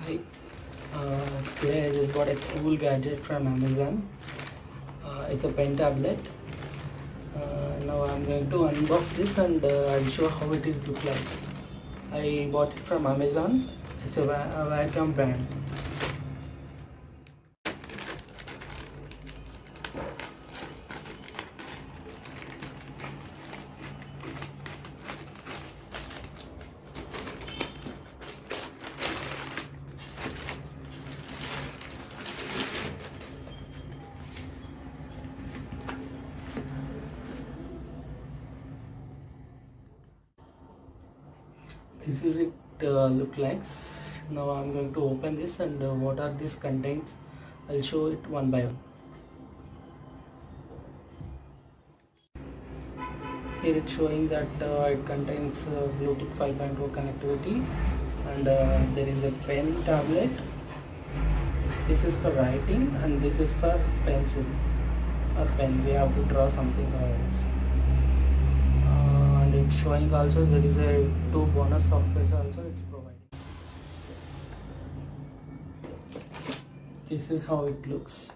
Hi, today I just bought a cool gadget from Amazon. It's a pen tablet. Now I'm going to unbox this and I'll show how it is look like. I bought it from Amazon. It's a wacom brand. This is it look like. Now I'm going to open this and what are these contains, I'll show it one by one. Here it's showing that it contains Bluetooth 5.0 connectivity, and there is a pen tablet. This is for writing and this is for pencil or pen. We have to draw something else. And it's showing also there is a 2 bonus softwares also it's providing. This is how it looks.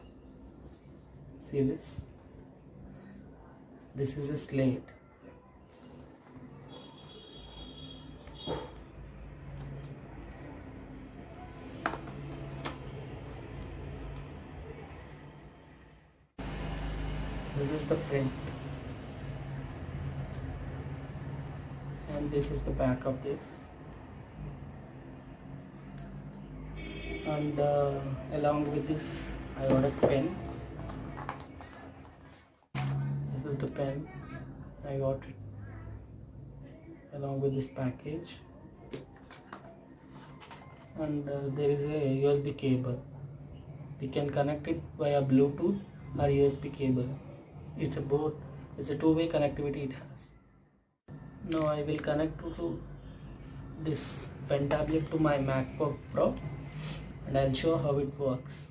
See this? This is a slate. This is the front, and this is the back of this, and along with this I ordered pen. This is the pen I got it along with this package, and there is a USB cable. We can connect it via Bluetooth or USB cable. It's a two-way connectivity it has. Now I will connect to this pen tablet to my MacBook Pro and I'll show how it works.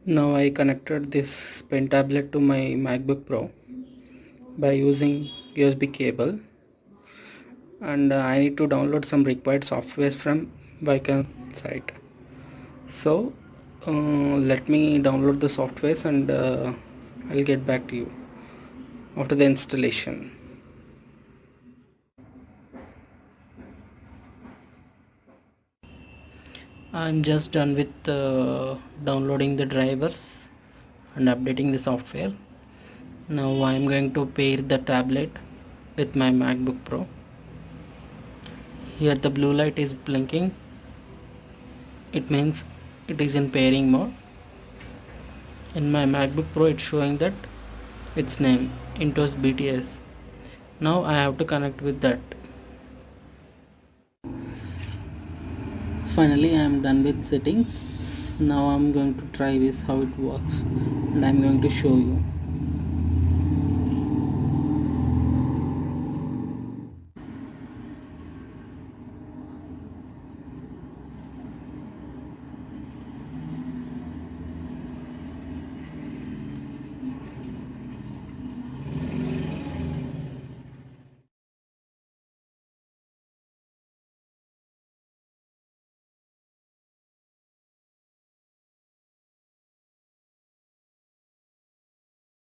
Now I connected this pen tablet to my MacBook Pro by using USB cable, and I need to download some required softwares from wacom site. So let me download the softwares and I'll get back to you after the installation. I'm just done with downloading the drivers and updating the software. Now I'm going to pair the tablet with my MacBook Pro. Here the blue light is blinking. It means it is in pairing mode. In my MacBook Pro it's showing that its name Intuos BTS. Now I have to connect with that. Finally I am done with settings. Now I am going to try this how it works and I am going to show you.